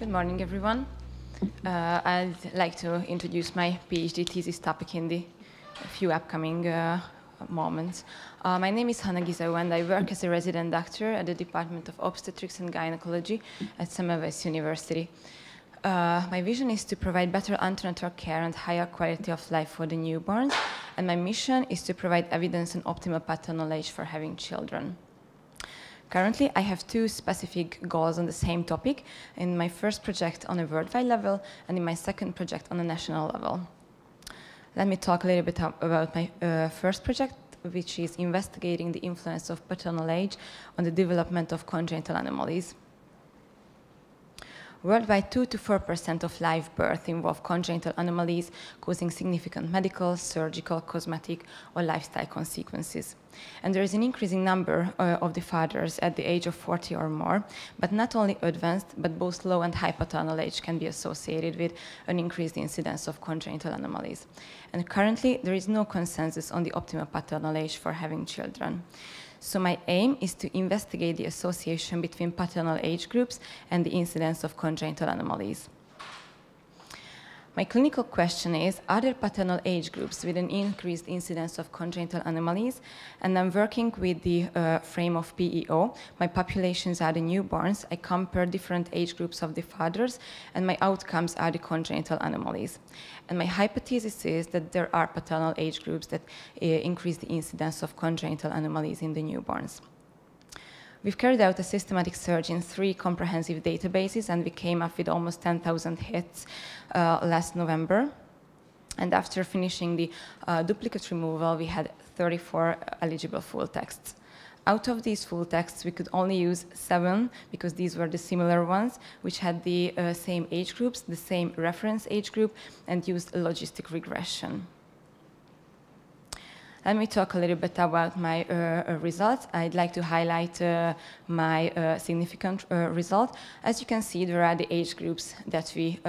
Good morning, everyone. I'd like to introduce my PhD thesis topic in the few upcoming moments. My name is Hanna Gizaw, and I work as a resident doctor at the Department of Obstetrics and Gynecology at Semmelweis University. My vision is to provide better antenatal care and higher quality of life for the newborns, and my mission is to provide evidence on optimal paternal age for having children. Currently, I have two specific goals on the same topic, in my first project on a worldwide level and in my second project on a national level. Let me talk a little bit about my first project, which is investigating the influence of paternal age on the development of congenital anomalies. Worldwide, 2 to 4% of live birth involve congenital anomalies causing significant medical, surgical, cosmetic, or lifestyle consequences. And there is an increasing number of the fathers at the age of 40 or more, but not only advanced, but both low and high paternal age can be associated with an increased incidence of congenital anomalies. And currently, there is no consensus on the optimal paternal age for having children. So my aim is to investigate the association between paternal age groups and the incidence of congenital anomalies. My clinical question is, are there paternal age groups with an increased incidence of congenital anomalies? And I'm working with the frame of PEO. My populations are the newborns. I compare different age groups of the fathers, and my outcomes are the congenital anomalies. And my hypothesis is that there are paternal age groups that increase the incidence of congenital anomalies in the newborns. We've carried out a systematic search in 3 comprehensive databases, and we came up with almost 10,000 hits last November. And after finishing the duplicate removal, we had 34 eligible full texts. Out of these full texts, we could only use 7, because these were the similar ones, which had the same age groups, the same reference age group, and used a logistic regression. Let me talk a little bit about my results. I'd like to highlight my significant result. As you can see, there are the age groups that we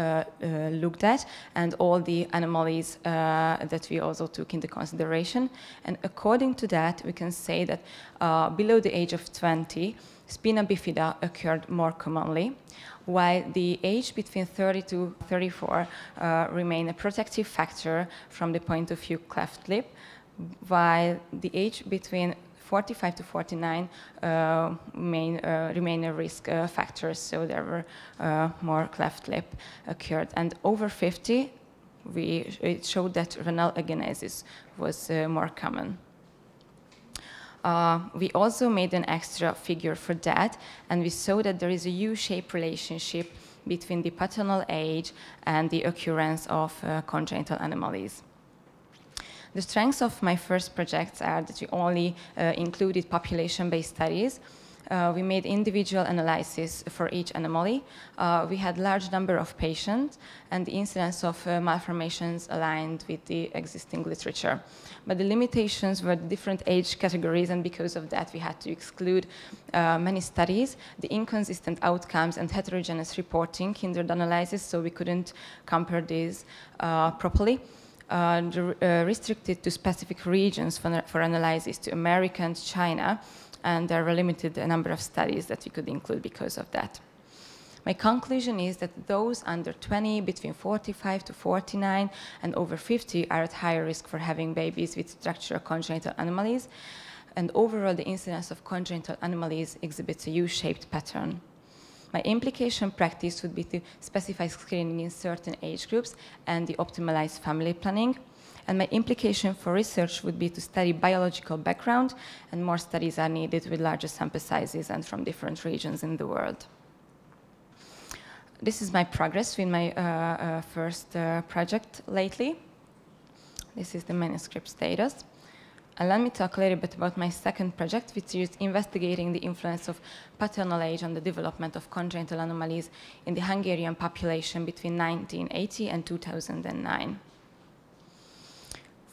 looked at and all the anomalies that we also took into consideration. And according to that, we can say that below the age of 20, spina bifida occurred more commonly, while the age between 30 to 34 remain a protective factor from the point of view cleft lip, while the age between 45 to 49 remain a risk factor, so there were more cleft lip occurred. And over 50, it showed that renal agenesis was more common. We also made an extra figure for that, and we saw that there is a U-shaped relationship between the paternal age and the occurrence of congenital anomalies. The strengths of my first projects are that we only included population-based studies. We made individual analysis for each anomaly. We had a large number of patients, and the incidence of malformations aligned with the existing literature. But the limitations were different age categories, and because of that, we had to exclude many studies. The inconsistent outcomes and heterogeneous reporting hindered analysis, so we couldn't compare these properly. Restricted to specific regions for analysis to America and China, and there were limited number of studies that we could include because of that. My conclusion is that those under 20, between 45 to 49, and over 50 are at higher risk for having babies with structural congenital anomalies, and overall the incidence of congenital anomalies exhibits a U-shaped pattern. My implication practice would be to specify screening in certain age groups and the optimized family planning. And my implication for research would be to study biological background, and more studies are needed with larger sample sizes and from different regions in the world. This is my progress with my first project lately. This is the manuscript status. And let me talk a little bit about my second project, which is investigating the influence of paternal age on the development of congenital anomalies in the Hungarian population between 1980 and 2009.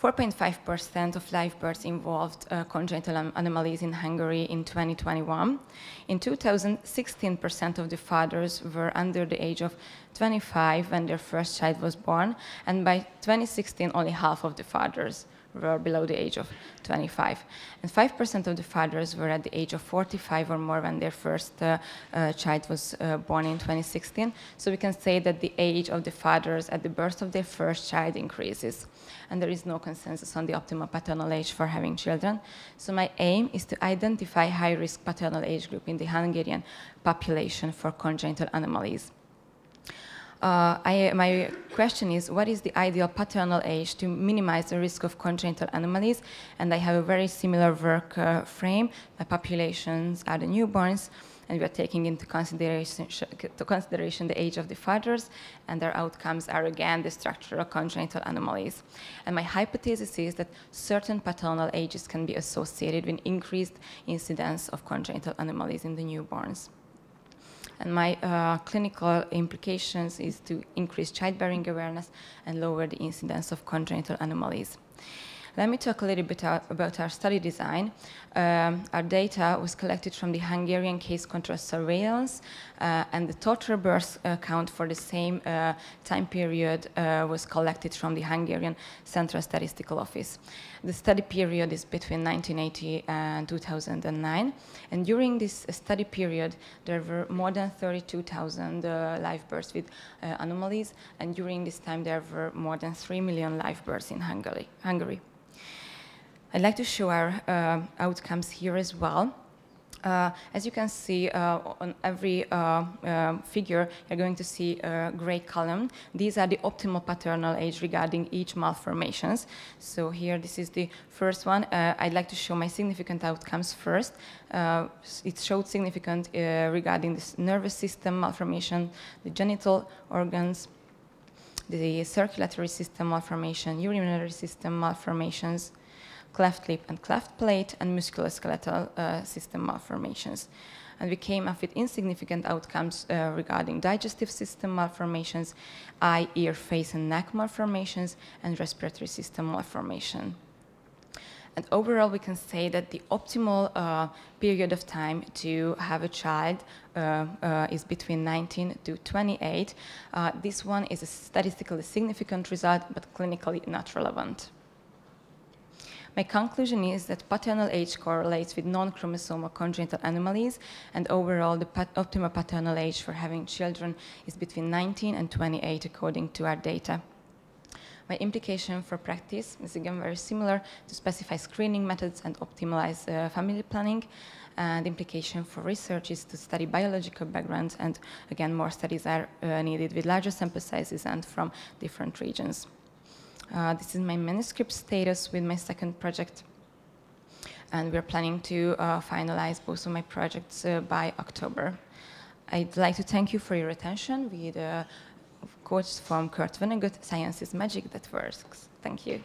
4.5% of live births involved congenital anomalies in Hungary in 2021. In 2000, 16% of the fathers were under the age of 25 when their first child was born, and by 2016, only half of the fathers were below the age of 25. And 5% of the fathers were at the age of 45 or more when their first child was born in 2016. So we can say that the age of the fathers at the birth of their first child increases. And there is no consensus on the optimal paternal age for having children. So my aim is to identify high-risk paternal age group in the Hungarian population for congenital anomalies. My question is, what is the ideal paternal age to minimize the risk of congenital anomalies? And I have a very similar work frame. My populations are the newborns, and we are taking into consideration the age of the fathers, and their outcomes are again the structural congenital anomalies. And my hypothesis is that certain paternal ages can be associated with increased incidence of congenital anomalies in the newborns. And my clinical implications is to increase childbearing awareness and lower the incidence of congenital anomalies. Let me talk a little bit about our study design. Our data was collected from the Hungarian case control surveillance, and the total birth count for the same time period was collected from the Hungarian Central Statistical Office. The study period is between 1980 and 2009, and during this study period, there were more than 32,000 live births with anomalies, and during this time, there were more than 3 million live births in Hungary. I'd like to show our outcomes here as well. As you can see on every figure, you're going to see a gray column. These are the optimal paternal age regarding each malformations. So here, this is the first one. I'd like to show my significant outcomes first. It showed significant regarding this nervous system malformation, the genital organs, the circulatory system malformation, urinary system malformations, cleft lip and cleft plate, and musculoskeletal system malformations. And we came up with insignificant outcomes regarding digestive system malformations, eye, ear, face, and neck malformations, and respiratory system malformation. And overall, we can say that the optimal period of time to have a child is between 19 to 28. This one is a statistically significant result, but clinically not relevant. My conclusion is that paternal age correlates with non-chromosomal congenital anomalies, and overall the optimal paternal age for having children is between 19 and 28 according to our data. My implication for practice is again very similar: to specify screening methods and optimize family planning. And the implication for research is to study biological backgrounds, and again more studies are needed with larger sample sizes and from different regions. This is my manuscript status with my second project, and we're planning to finalize both of my projects by October. I'd like to thank you for your attention with a quote from Kurt Vonnegut: "Science is magic that works." Thank you.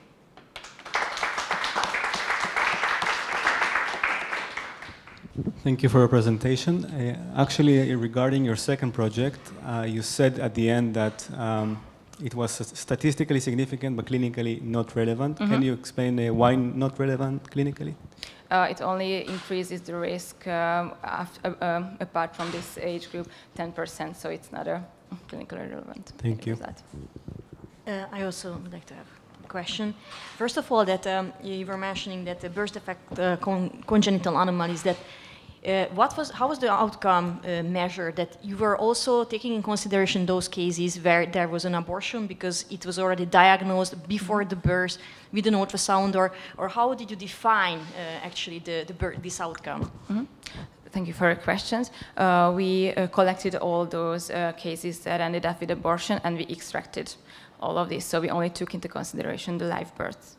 Thank you for your presentation. Actually, regarding your second project, you said at the end that it was statistically significant but clinically not relevant. Can you explain why not relevant clinically? It only increases the risk apart from this age group 10%, so it's not clinically relevant. Thank you. I also would like to have a question. First of all, that you were mentioning that the birth defect congenital anomalies, that how was the outcome measured? That you were also taking in consideration those cases where there was an abortion because it was already diagnosed before the birth with an ultrasound, or how did you define actually this outcome? Thank you for your questions. We collected all those cases that ended up with abortion, and we extracted all of this. So we only took into consideration the live births.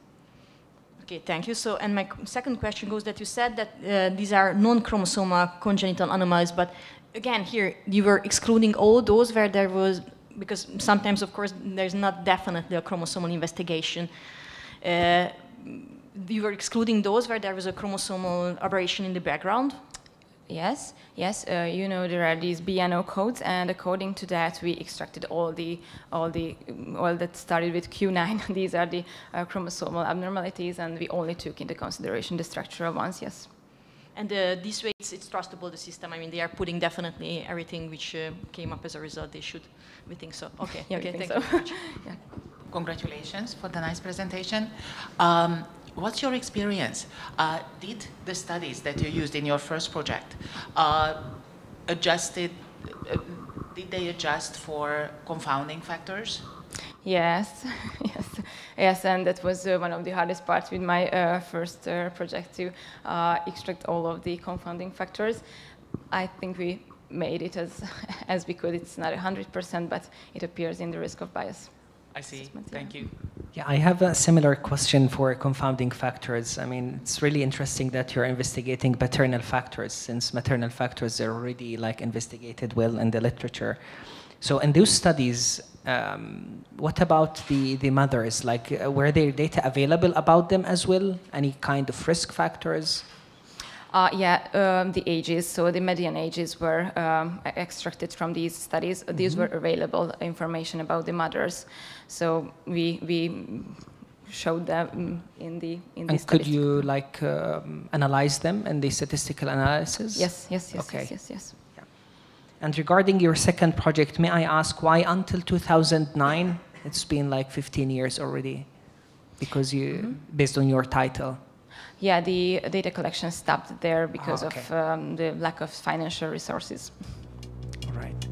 Okay, thank you. So, and my second question goes that you said that these are non-chromosomal congenital anomalies, but again, here you were excluding all those where there was, because sometimes, of course, there's not definitely a chromosomal investigation. You were excluding those where there was a chromosomal aberration in the background? Yes, yes. You know, there are these BNO codes, and according to that, we extracted all that started with Q9. These are the chromosomal abnormalities, and we only took into consideration the structural ones. Yes. And these ways, it's trustable, the system. I mean, they are putting definitely everything which came up as a result. They should. We think so. Okay. Yeah, okay. thank you very much. Yeah. Congratulations for the nice presentation. what's your experience? Did the studies that you used in your first project did they adjust for confounding factors? Yes, yes, yes, and that was one of the hardest parts with my first project to extract all of the confounding factors. I think we made it as we could. It's not 100%, but it appears in the risk of bias. I see. Thank you. Yeah, I have a similar question for confounding factors. I mean, it's really interesting that you're investigating paternal factors, since maternal factors are already like investigated well in the literature. So in those studies, what about the mothers? Like, were there data available about them as well? Any kind of risk factors? The ages, so the median ages were extracted from these studies. These were available information about the mothers. So we showed them in the And could you like analyze them in the statistical analysis? Yes, Okay. yes. Yeah. And regarding your second project, may I ask why until 2009? It's been like 15 years already, because based on your title. Yeah, the data collection stopped there because okay. of the lack of financial resources. All right.